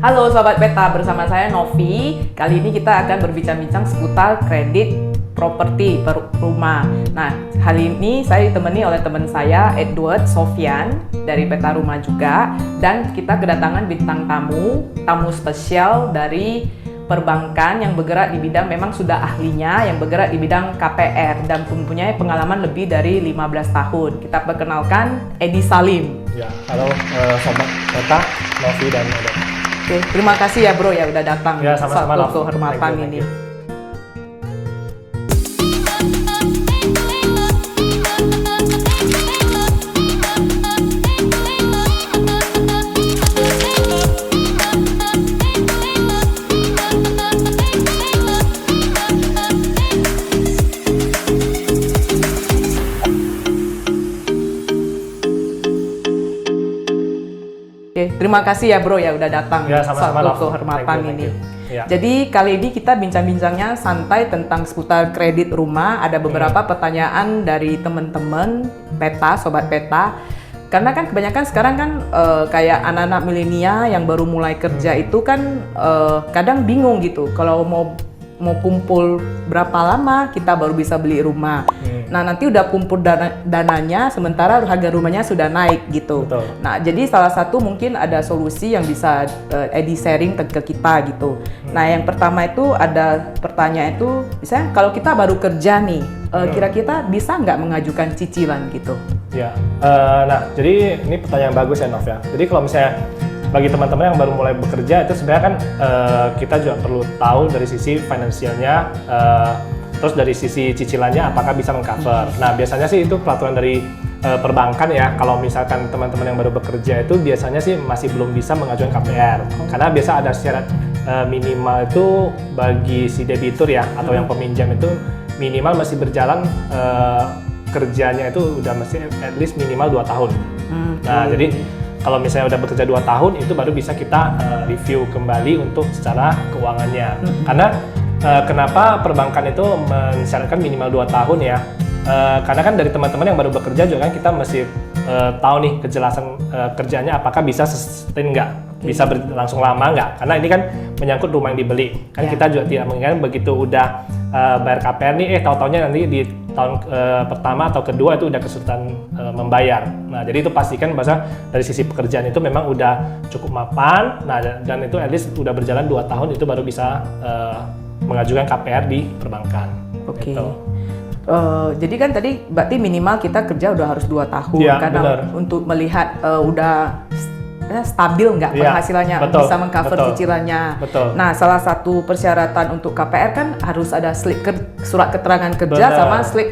Halo Sobat Peta, bersama saya Novi. Kali ini kita akan berbincang-bincang seputar kredit properti rumah. Nah, hari ini saya ditemani oleh teman saya Edward Sofyan dari Peta Rumah juga. Dan kita kedatangan bintang tamu spesial dari perbankan yang bergerak di bidang, memang sudah ahlinya, yang bergerak di bidang KPR dan mempunyai pengalaman lebih dari 15 tahun. Kita perkenalkan Edi Salim. Ya, halo Sobat Peta, Novi dan Edward. Oke, terima kasih ya bro ya udah datang Ya, sama-sama, suatu kehormatan thank ini. you. Oke, terima kasih ya bro ya udah datang Ya, sama-sama, suatu Novi. kehormatan Thank ini. you. Ya. Jadi kali ini kita bincang-bincangnya santai tentang seputar kredit rumah. Ada beberapa pertanyaan dari teman-teman Peta, Sobat Peta. Karena kan kebanyakan sekarang kan kayak anak-anak milenial yang baru mulai kerja itu kan kadang bingung gitu. Kalau mau kumpul berapa lama kita baru bisa beli rumah. Nah, nanti udah kumpul dananya, sementara harga rumahnya sudah naik gitu. Betul. Nah, jadi salah satu mungkin ada solusi yang bisa Edi sharing ke kita gitu. Nah, yang pertama itu ada pertanyaan itu, misalnya kalau kita baru kerja nih, kira-kira bisa nggak mengajukan cicilan gitu? Ya, nah jadi ini pertanyaan bagus ya Nov ya. Jadi kalau misalnya bagi teman-teman yang baru mulai bekerja itu sebenarnya kan kita juga perlu tahu dari sisi finansialnya, terus dari sisi cicilannya apakah bisa mengcover. Nah biasanya sih itu peraturan dari perbankan ya. Kalau misalkan teman-teman yang baru bekerja itu biasanya sih masih belum bisa mengajukan KPR, karena biasa ada syarat minimal itu bagi si debitur ya atau yang peminjam itu minimal masih berjalan kerjanya itu udah mesti at least minimal 2 tahun. Nah jadi kalau misalnya udah bekerja 2 tahun itu baru bisa kita review kembali untuk secara keuangannya. Karena kenapa perbankan itu mensyaratkan minimal 2 tahun ya? Karena kan dari teman-teman yang baru bekerja juga kan kita mesti tahu nih kejelasan kerjanya apakah bisa sustain nggak, bisa berlangsung lama nggak? Karena ini kan menyangkut rumah yang dibeli. Kan kita juga tidak menginginkan begitu udah bayar KPR nih, tahu-taunya nanti di tahun pertama atau kedua itu udah kesulitan membayar. Nah, jadi itu pastikan bahwa dari sisi pekerjaan itu memang udah cukup mapan. Nah, dan itu at least udah berjalan 2 tahun itu baru bisa mengajukan KPR di perbankan. Oke. Gitu. Jadi kan tadi berarti minimal kita kerja udah harus 2 tahun Ya, karena benar. untuk melihat udah stabil nggak Ya, penghasilannya, betul, bisa mengcover betul, cicilannya. betul. Nah, salah satu persyaratan untuk KPR kan harus ada surat keterangan kerja. Benar. Sama slip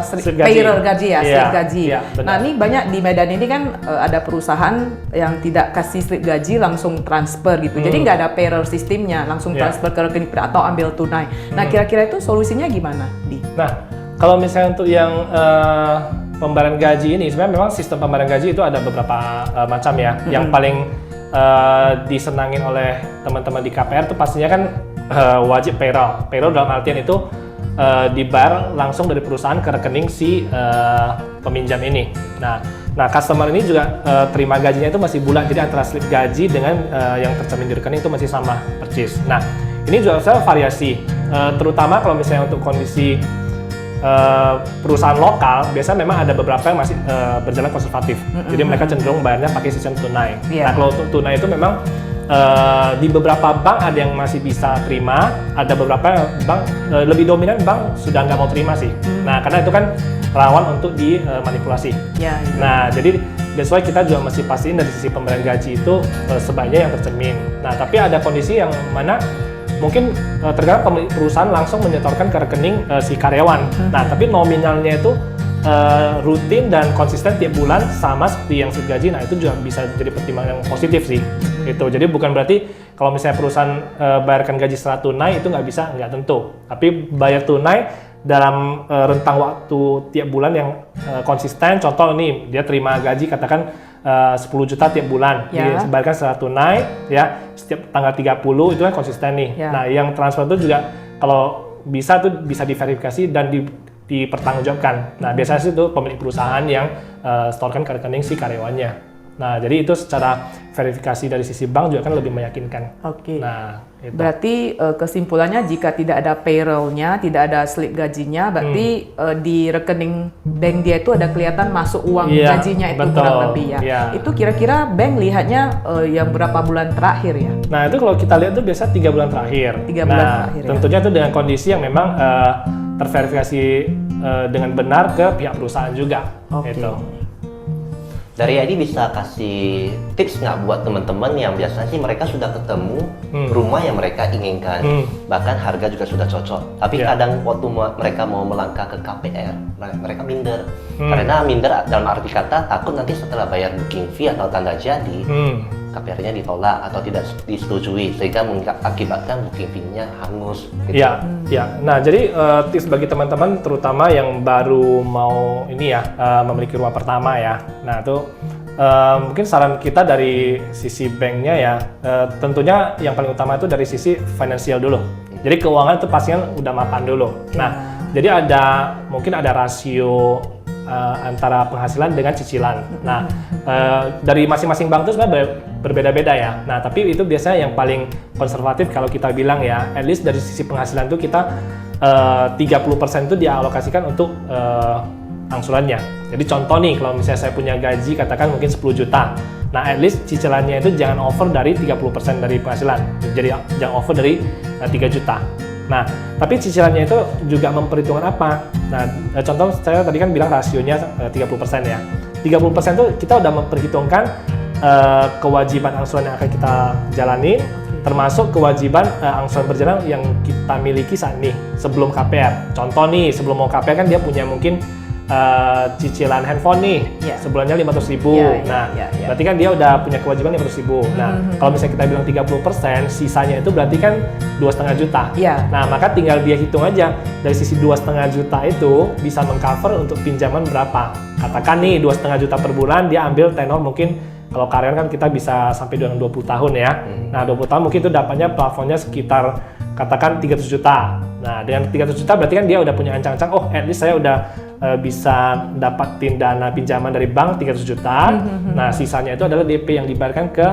Slip gaji. payroll gaji ya, slip Iya, gaji. iya, benar. Nah, ini banyak di Medan ini kan ada perusahaan yang tidak kasih slip gaji langsung transfer gitu. Jadi nggak ada payroll sistemnya, langsung Iya. transfer ke rekening atau ambil tunai. Nah, kira-kira itu solusinya gimana, Di? Nah, kalau misalnya untuk yang pembayaran gaji ini, sebenarnya memang sistem pembayaran gaji itu ada beberapa macam ya. Yang paling disenangin oleh teman-teman di KPR itu pastinya kan wajib payroll. Payroll dalam artian itu dibayar langsung dari perusahaan ke rekening si peminjam ini. Nah, customer ini juga terima gajinya itu masih bulan, jadi antara slip gaji dengan yang tercermin di rekening itu masih sama persis. Nah, ini juga saya variasi, terutama kalau misalnya untuk kondisi perusahaan lokal, biasanya memang ada beberapa yang masih berjalan konservatif. Jadi mereka cenderung bayarnya pakai sistem tunai. Yeah. Nah, kalau untuk tunai itu memang di beberapa bank ada yang masih bisa terima, ada beberapa bank lebih dominan bank sudah nggak mau terima sih. Nah, karena itu kan rawan untuk dimanipulasi. Ya, gitu. Nah, jadi that's why kita juga mesti pastiin dari sisi pembayaran gaji itu sebaiknya yang tercermin. Nah, tapi ada kondisi yang mana mungkin terkadang pemilik perusahaan langsung menyetorkan ke rekening si karyawan. Nah, tapi nominalnya itu rutin dan konsisten tiap bulan sama seperti yang slip gaji. Nah, itu juga bisa jadi pertimbangan yang positif sih. Itu jadi bukan berarti kalau misalnya perusahaan bayarkan gaji secara tunai itu nggak tentu. Tapi bayar tunai dalam rentang waktu tiap bulan yang konsisten. Contoh nih, dia terima gaji katakan 10 juta tiap bulan, dibayarkan secara tunai ya setiap tanggal 30 itu kan konsisten nih. Nah, yang transfer itu juga kalau bisa tuh bisa diverifikasi dan dipertanggungjawabkan. Nah, biasanya sih itu pemilik perusahaan yang setorkan ke rekening si karyawannya. Nah, jadi itu secara verifikasi dari sisi bank juga kan lebih meyakinkan. Oke. Nah, itu. Berarti kesimpulannya jika tidak ada payroll-nya, tidak ada slip gajinya, berarti di rekening bank dia itu ada kelihatan masuk uang gajinya itu, betul. kurang lebih ya. Iya. Itu kira-kira bank lihatnya yang berapa bulan terakhir ya? Nah, itu kalau kita lihat tuh biasa 3 bulan terakhir. 3 bulan terakhir, tentunya itu dengan kondisi yang memang terverifikasi dengan benar ke pihak perusahaan juga. Oke. Gitu. Dari Edi bisa kasih tips nggak buat teman-teman yang biasanya sih mereka sudah ketemu rumah yang mereka inginkan, bahkan harga juga sudah cocok. Tapi kadang waktu mereka mau melangkah ke KPR, mereka minder. Karena minder dalam arti kata takut nanti setelah bayar booking fee atau tanda jadi, KPR-nya ditolak atau tidak disetujui, sehingga mengakibatkan booking fee-nya hangus. Gitu. Ya, ya. Nah, jadi tips bagi teman-teman, terutama yang baru mau ini ya, memiliki rumah pertama ya. Nah, itu mungkin saran kita dari sisi banknya ya, tentunya yang paling utama itu dari sisi finansial dulu. Jadi keuangan itu pastinya udah mapan dulu. Nah, jadi mungkin ada rasio antara penghasilan dengan cicilan. Nah, dari masing-masing bank itu sebenarnya berbeda-beda ya. Nah, tapi itu biasanya yang paling konservatif kalau kita bilang ya, at least dari sisi penghasilan itu kita 30% itu dialokasikan untuk angsurannya. Jadi contoh nih, kalau misalnya saya punya gaji katakan mungkin 10 juta. Nah, at least cicilannya itu jangan over dari 30% dari penghasilan. Jadi jangan over dari 3 juta. Nah, tapi cicilannya itu juga memperhitungkan apa? Nah, contoh saya tadi kan bilang rasionya 30% ya. 30% itu kita udah memperhitungkan kewajiban angsuran yang akan kita jalanin, termasuk kewajiban angsuran berjalan yang kita miliki saat ini sebelum KPR. Contoh nih, sebelum mau KPR kan dia punya mungkin cicilan handphone nih, sebulannya 500.000. Berarti kan dia udah punya kewajiban 500.000. Nah, kalau misalnya kita bilang 30%, sisanya itu berarti kan 2,5 juta. Nah, maka tinggal dia hitung aja dari sisi 2,5 juta itu bisa mengcover untuk pinjaman berapa. Katakan nih 2,5 juta per bulan, dia ambil tenor mungkin kalau karyawan kan kita bisa sampai dengan 20 tahun ya. Nah, 20 tahun mungkin itu dapatnya plafonnya sekitar katakan 300 juta. Nah, dengan 300 juta berarti kan dia udah punya ancang-ancang, oh at least saya udah bisa dapatin dana pinjaman dari bank 300 juta. Nah, sisanya itu adalah DP yang dibayarkan ke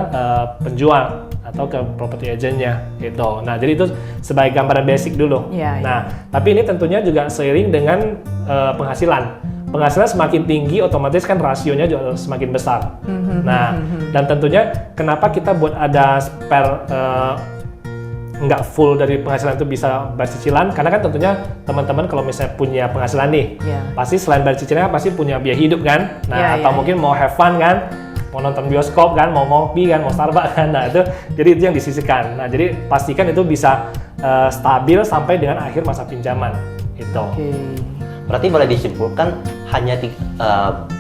penjual atau ke property agent-nya gitu. Nah, jadi itu sebagai gambaran basic dulu. Nah, tapi ini tentunya juga seiring dengan penghasilan. Penghasilan semakin tinggi, otomatis kan rasionya juga semakin besar. Nah, dan tentunya kenapa kita buat ada spare nggak full dari penghasilan itu bisa bayar cicilan, karena kan tentunya teman-teman kalau misalnya punya penghasilan nih, pasti selain bayar cicilannya pasti punya biaya hidup kan, atau mungkin mau have fun kan, mau nonton bioskop kan, mau ngopi kan, mau Starbucks kan, nah itu jadi itu yang disisihkan. Nah, jadi pastikan itu bisa stabil sampai dengan akhir masa pinjaman itu. Berarti boleh disimpulkan hanya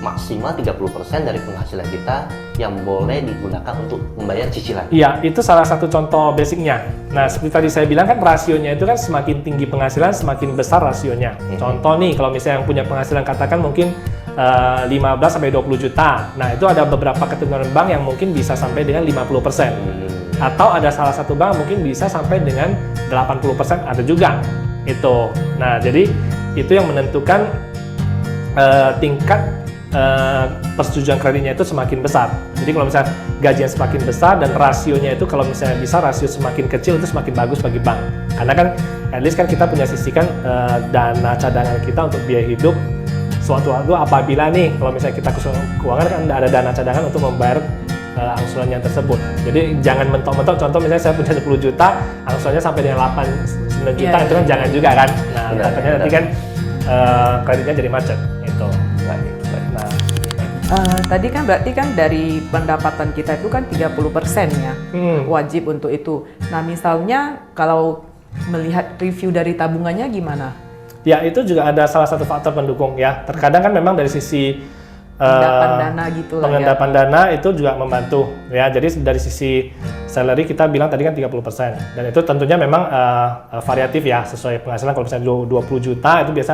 maksimal 30% dari penghasilan kita yang boleh digunakan untuk membayar cicilan. Iya, itu salah satu contoh basicnya. Nah, seperti tadi saya bilang kan rasionya itu kan semakin tinggi penghasilan, semakin besar rasionya. Contoh nih, kalau misalnya yang punya penghasilan katakan mungkin 15-20 juta. Nah, itu ada beberapa ketentuan bank yang mungkin bisa sampai dengan 50%. Atau ada salah satu bank mungkin bisa sampai dengan 80%, ada juga. Itu. Nah, jadi itu yang menentukan tingkat persetujuan kreditnya itu semakin besar. Jadi kalau misalnya gajinya semakin besar dan rasionya itu kalau misalnya bisa rasio semakin kecil itu semakin bagus bagi bank. Karena kan at least kan kita punya sisihkan dana cadangan kita untuk biaya hidup suatu waktu apabila nih kalau misalnya kita keuangan kan ada dana cadangan untuk membayar angsurannya tersebut. Jadi jangan mentok-mentok, contoh misalnya saya punya 10 juta, angsurannya sampai dengan 8-9 juta, itu kan jangan juga kan. Nah, takutnya nanti kan kreditnya jadi macet gitu. Nah, tadi kan berarti kan dari pendapatan kita itu kan 30% ya, wajib untuk itu. Nah, misalnya kalau melihat review dari tabungannya gimana? Ya, itu juga ada salah satu faktor pendukung ya. Terkadang kan memang dari sisi pengendapan dana gitu lah ya. Pengendapan dana itu juga membantu ya. Jadi dari sisi salary kita bilang tadi kan 30%. Dan itu tentunya memang variatif ya, sesuai penghasilan. Kalau misalnya 20 juta itu biasa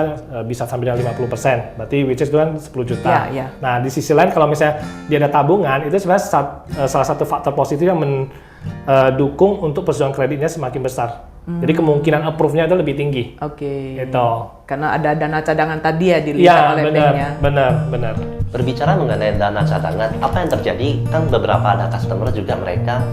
bisa sampai dengan 50%. Berarti which is itu kan 10 juta. Nah, di sisi lain kalau misalnya dia ada tabungan, itu sebenarnya salah satu faktor positif yang mendukung untuk persetujuan kreditnya semakin besar. Jadi kemungkinan approve-nya itu lebih tinggi. Oke. Gitu. Karena ada dana cadangan tadi ya dilihat oleh banknya. Benar. Berbicara mengenai dana cadangan, apa yang terjadi kan beberapa ada customer juga mereka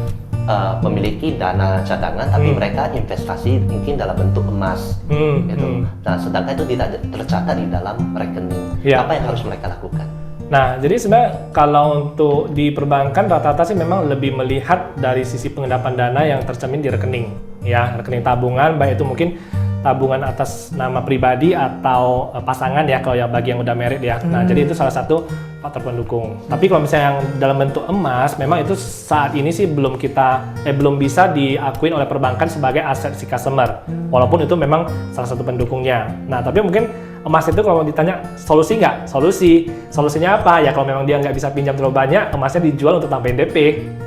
memiliki dana cadangan tapi mereka investasi mungkin dalam bentuk emas gitu. Nah, sedangkan itu tidak tercatat di dalam rekening. Apa yang harus mereka lakukan? Nah, jadi sebenarnya kalau untuk di perbankan rata-rata sih memang lebih melihat dari sisi pengendapan dana yang tercermin di rekening, ya, rekening tabungan, baik itu mungkin tabungan atas nama pribadi atau pasangan ya, kalau yang bagi yang udah married ya. Nah, jadi itu salah satu faktor pendukung. Tapi kalau misalnya yang dalam bentuk emas, memang itu saat ini sih belum bisa diakuin oleh perbankan sebagai aset si customer, walaupun itu memang salah satu pendukungnya. Nah, tapi mungkin emas itu kalau ditanya solusi nggak? Solusinya apa? Ya kalau memang dia nggak bisa pinjam terlalu banyak, emasnya dijual untuk tambahin DP.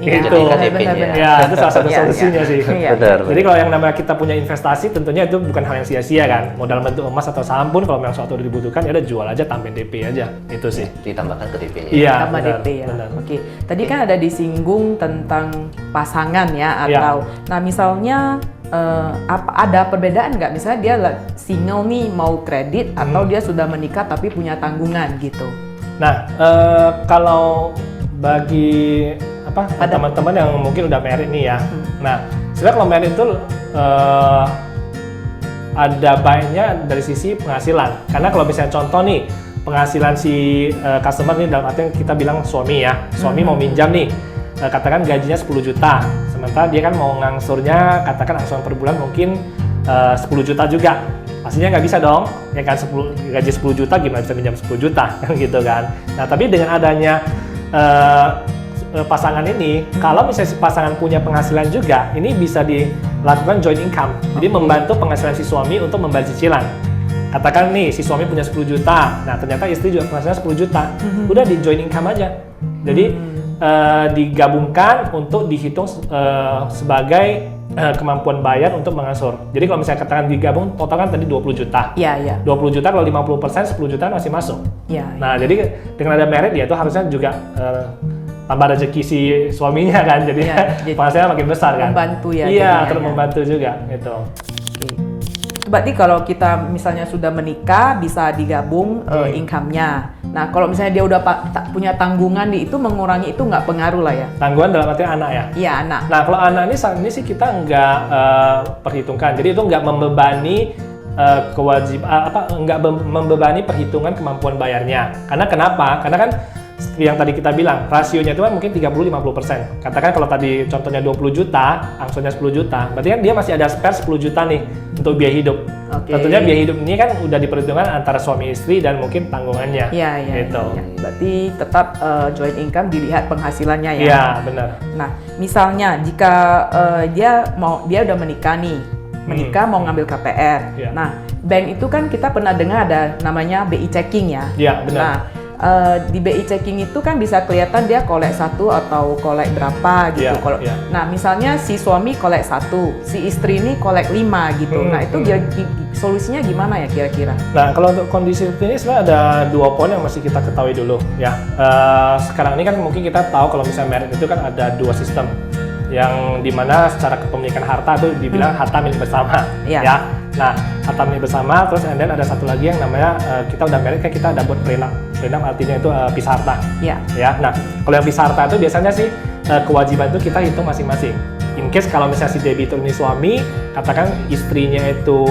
Gitu. Benar. Ya, itu salah satu solusinya sih. Benar. Jadi kalau yang namanya kita punya investasi, tentunya itu bukan hal yang sia-sia kan. Mau dalam bentuk emas atau saham pun kalau memang suatu dibutuhkan, ya udah jual aja, tambahin DP aja. Itu sih. Ditambahkan ke DP-nya. Iya, Tambah DP ya. benar. Oke. Tadi kan ada disinggung tentang pasangan ya atau nah misalnya ada perbedaan nggak? Misalnya dia single nih mau kredit atau dia sudah menikah tapi punya tanggungan gitu. Nah, kalau bagi teman-teman yang mungkin udah married nih ya. Nah, sebenarnya kalau married itu ada baiknya dari sisi penghasilan. Karena kalau misalnya contoh nih, penghasilan si customer nih dalam artian kita bilang suami ya. Suami mau minjam nih, katakan gajinya 10 juta. Sementara dia kan mau ngangsurnya, katakan angsuran per bulan mungkin 10 juta juga. Pastinya nggak bisa dong, ya kan gaji 10 juta gimana bisa minjam 10 juta gitu kan. Nah, tapi dengan adanya pasangan ini, kalau misalnya si pasangan punya penghasilan juga, ini bisa dilakukan joint income. Jadi membantu penghasilan si suami untuk membayar cicilan. Katakan nih si suami punya 10 juta, nah ternyata istri juga penghasilan 10 juta, udah di joint income aja. Jadi digabungkan untuk dihitung sebagai kemampuan bayar untuk mengangsur. Jadi kalau misalnya katakan digabung, total kan tadi 20 juta. Iya. 20 juta kalau 50%, 10 juta masih masuk. Iya. Nah, jadi dengan ada merit ya itu harusnya juga tambah rezeki si suaminya kan. Jadi penghasilannya makin besar kan. Membantu ya. Iya, terus membantu juga gitu. Berarti kalau kita misalnya sudah menikah bisa digabung income-nya. Nah, kalau misalnya dia udah punya tanggungan itu mengurangi itu nggak pengaruh lah ya? Tanggungan dalam arti anak ya? Iya, anak. Nah, kalau anak ini saat ini sih kita nggak perhitungkan. Jadi itu nggak membebani nggak membebani perhitungan kemampuan bayarnya. Karena kenapa? Karena kan seperti yang tadi kita bilang, rasionya itu kan mungkin 30-50%. Katakan kalau tadi contohnya 20 juta, angsurannya 10 juta, berarti kan dia masih ada spare 10 juta nih untuk biaya hidup. Tentunya biaya hidup ini kan udah diperhitungkan antara suami istri dan mungkin tanggungannya. Iya. Gitu. Berarti tetap joint income dilihat penghasilannya ya? Iya, benar. Nah, misalnya jika dia udah menikah nih, mau ngambil KPR. Iya. Nah, bank itu kan kita pernah dengar ada namanya BI checking ya? Iya, benar. Nah, di BI checking itu kan bisa kelihatan dia kolek 1 atau kolek berapa gitu. Nah, misalnya si suami kolek 1, si istri ini kolek 5 gitu. Nah, itu solusinya gimana ya kira-kira? Nah, kalau untuk kondisi ini sebenarnya ada 2 poin yang mesti kita ketahui dulu ya. Sekarang ini kan mungkin kita tahu kalau misalnya merit itu kan ada 2 sistem. Yang dimana secara kepemilikan harta itu dibilang harta milik bersama ya. Nah, harta milik bersama, terus and then ada satu lagi yang namanya kita udah merit kan kita ada buat prenup. Prenup artinya itu pisah harta. Ya. Nah, kalau yang pisah harta itu biasanya sih kewajiban itu kita hitung masing-masing. In case kalau misalnya si debitur ini suami, katakan istrinya itu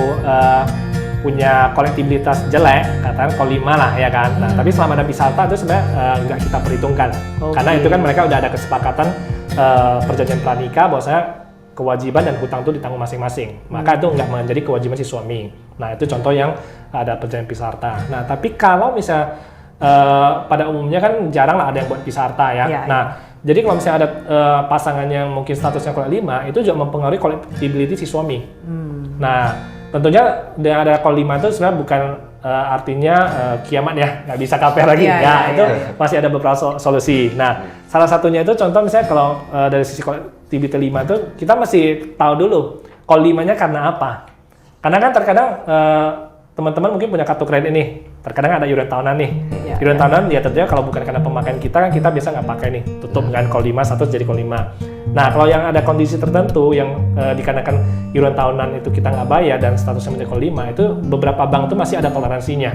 punya kolektibilitas jelek, katakan kalau 5 lah ya kan. Nah, tapi selama ada pisah harta itu sebenarnya nggak kita perhitungkan. Karena itu kan mereka udah ada kesepakatan perjanjian pranikah bahwasanya kewajiban dan hutang itu ditanggung masing-masing. Maka itu nggak menjadi kewajiban si suami. Nah, itu contoh yang ada perjanjian pisah harta. Nah, tapi kalau misalnya pada umumnya kan jarang lah ada yang buat pisah harta ya. Nah, jadi kalau misalnya ada pasangan yang mungkin statusnya kolek 5, itu juga mempengaruhi collectibility si suami. Nah, tentunya dengan ada kolek 5 itu sebenarnya bukan artinya kiamat ya, nggak bisa KPR lagi. Itu masih ada beberapa solusi. Nah, salah satunya itu contoh misalnya kalau dari sisi collectibility 5 itu kita masih tahu dulu kolek 5-nya karena apa. Karena kan terkadang teman-teman mungkin punya kartu kredit nih, terkadang ada iuran tahunan nih. Iuran tahunan ya tentunya kalau bukan karena pemakaian kita kan kita biasa nggak pakai nih, tutup kan call 5 status jadi call 5. Nah, kalau yang ada kondisi tertentu yang dikarenakan iuran tahunan itu kita nggak bayar dan statusnya menjadi Call 5, itu beberapa bank itu masih ada toleransinya.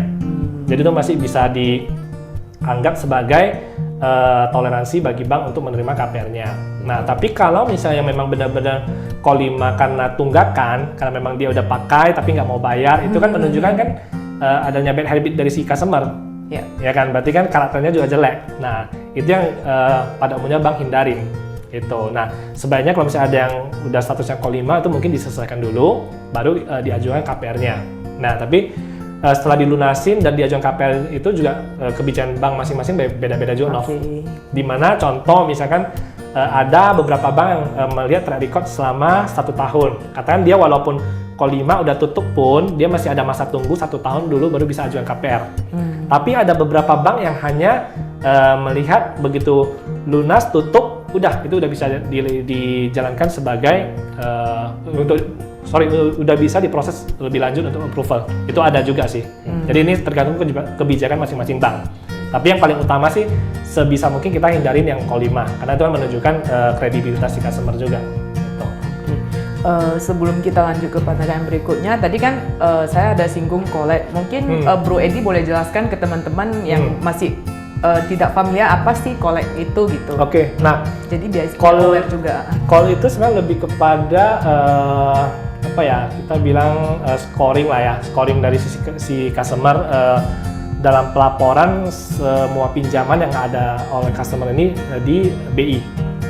Jadi itu masih bisa dianggap sebagai toleransi bagi bank untuk menerima KPR-nya. Nah, tapi kalau misalnya memang benar-benar Call 5 karena tunggakan, karena memang dia udah pakai tapi nggak mau bayar, itu kan menunjukkan kan adanya bad habit dari si customer. Ya kan, berarti kan karakternya juga jelek. Nah, itu yang pada umumnya bank hindarin. Itu. Nah, sebaiknya kalau misalnya ada yang udah statusnya Call 5 itu mungkin diselesaikan dulu, baru diajukan KPR-nya. Nah, tapi setelah dilunasin dan diajukan KPR itu juga kebijakan bank masing-masing beda-beda juga, Nov. Dimana contoh misalkan ada beberapa bank yang melihat track record selama 1 tahun. Katakan dia walaupun Call 5 udah tutup pun, dia masih ada masa tunggu 1 tahun dulu baru bisa ajukan KPR. Tapi ada beberapa bank yang hanya melihat begitu lunas tutup, itu udah bisa dijalankan sebagai udah bisa diproses lebih lanjut untuk approval. Itu ada juga sih. Jadi ini tergantung kebijakan masing-masing bank. Tapi yang paling utama sih sebisa mungkin kita hindarin yang Call 5 karena itu menunjukkan kredibilitas si customer juga. Sebelum kita lanjut ke pertanyaan berikutnya, tadi kan saya ada singgung collect. Mungkin Bro Edi boleh jelaskan ke teman-teman yang masih tidak familiar apa sih collect itu gitu. Oke, nah jadi biasa call juga. Call itu sebenarnya lebih kepada kita bilang scoring lah ya, scoring dari si customer dalam pelaporan semua pinjaman yang ada oleh customer ini di BI.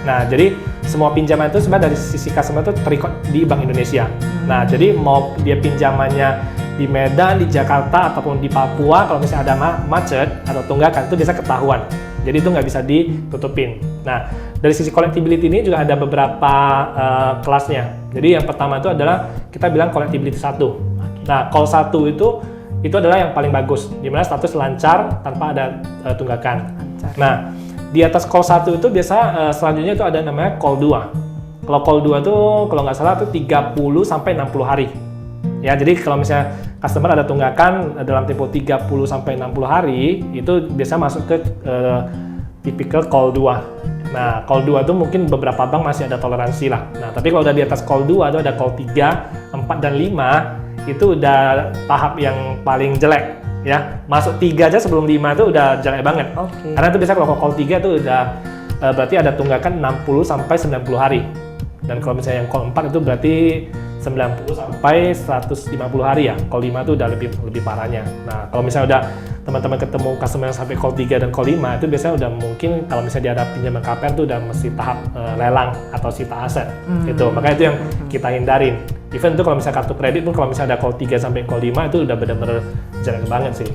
Nah, jadi semua pinjaman itu sebenarnya dari sisi customer itu terrecord di Bank Indonesia. Nah, jadi mau dia pinjamannya di Medan, di Jakarta, ataupun di Papua, kalau misalnya ada macet atau tunggakan itu biasa ketahuan. Jadi itu nggak bisa ditutupin. Nah, dari sisi collectibility ini juga ada beberapa kelasnya. Jadi yang pertama itu adalah kita bilang collectibility 1. Nah, call 1 itu adalah yang paling bagus, di mana status lancar tanpa ada tunggakan. Nah, di atas call 1 itu biasa selanjutnya itu ada namanya call 2. Kalau call 2 itu kalau nggak salah itu 30 sampai 60 hari. Ya, jadi kalau misalnya customer ada tunggakan dalam tempo 30 sampai 60 hari, itu biasa masuk ke typical call 2. Nah, call 2 itu mungkin beberapa bank masih ada toleransi lah. Nah, tapi kalau udah di atas call 2 itu ada call 3, 4 dan 5, itu udah tahap yang paling jelek. Ya, masuk 3 aja sebelum 5 itu udah jelek banget. Karena itu biasa kalau call 3 itu udah berarti ada tunggakan 60 sampai 90 hari. Dan kalau misalnya yang call 4 itu berarti 90 sampai 150 hari ya. Call 5 itu udah lebih parahnya. Nah, kalau misalnya udah teman-teman ketemu customer yang sampai call 3 dan call 5 itu biasanya udah mungkin kalau misalnya dia ada pinjaman KPR itu udah mesti tahap lelang atau sita aset. Itu. Makanya itu yang kita hindarin. Even itu kalau misalnya kartu kredit pun kalau misalnya ada call 3 sampai call 5 itu udah benar-benar jelek banget sih.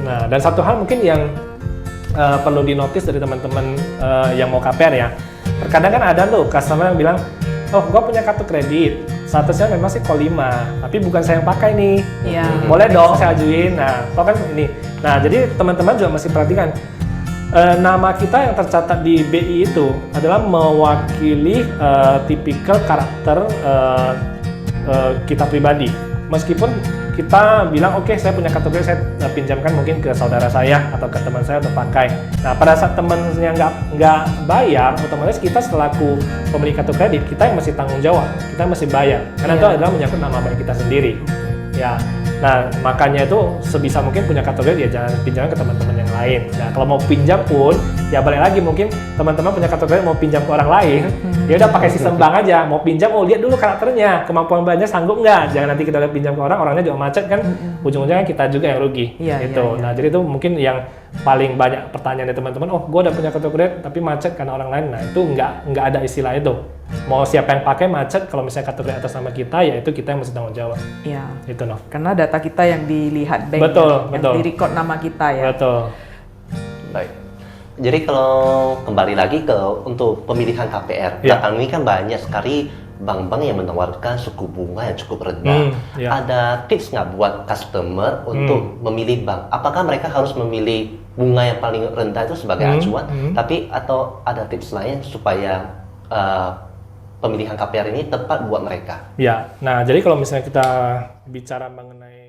Nah, dan satu hal mungkin yang perlu dinotis dari teman-teman yang mau KPR ya. Terkadang kan ada tuh customer yang bilang, "Oh, gua punya kartu kredit. Statusnya memang sih call 5, tapi bukan saya yang pakai nih. Boleh dong saya ajuin." Nah, toh kan ini. Nah, jadi teman-teman juga mesti perhatikan nama kita yang tercatat di BI itu adalah mewakili tipikal karakter kita pribadi. Meskipun kita bilang oke, saya punya kartu kredit, saya pinjamkan mungkin ke saudara saya atau ke teman saya untuk pakai. Nah, pada saat temannya nggak bayar, otomatis kita selaku pemilik kartu kredit kita yang masih tanggung jawab, kita masih bayar karena itu adalah menyangkut nama baik kita sendiri. Ya, nah makanya itu sebisa mungkin punya kartu kredit ya jangan pinjam ke teman-teman yang lain. Nah, kalau mau pinjam pun ya balik lagi mungkin teman-teman punya kartu kredit mau pinjam ke orang lain, ya udah pakai sistem bank aja. Mau pinjam, lihat dulu karakternya, kemampuan bayarnya sanggup nggak. Jangan nanti kita udah pinjam ke orang, orangnya juga macet kan, ujung-ujungnya kita juga yang rugi. Nah, jadi itu mungkin yang paling banyak pertanyaan dari teman-teman. Oh, gue udah punya kartu kredit tapi macet karena orang lain. Nah, itu nggak ada istilah itu. Mau siapa yang pakai macet, kalau misalnya kartu kredit atas nama kita, ya itu kita yang mesti tanggung jawab. Iya. Itu Nov. Karena data kita yang dilihat bank, yang di-record nama kita ya. Betul. Baik. Jadi kalau kembali lagi untuk pemilihan KPR, belakangan ini kan banyak sekali bank-bank yang menawarkan suku bunga yang cukup rendah. Ada tips nggak buat customer untuk memilih bank? Apakah mereka harus memilih bunga yang paling rendah itu sebagai acuan? Atau ada tips lain supaya pemilihan KPR ini tepat buat mereka? Ya, nah jadi kalau misalnya kita bicara mengenai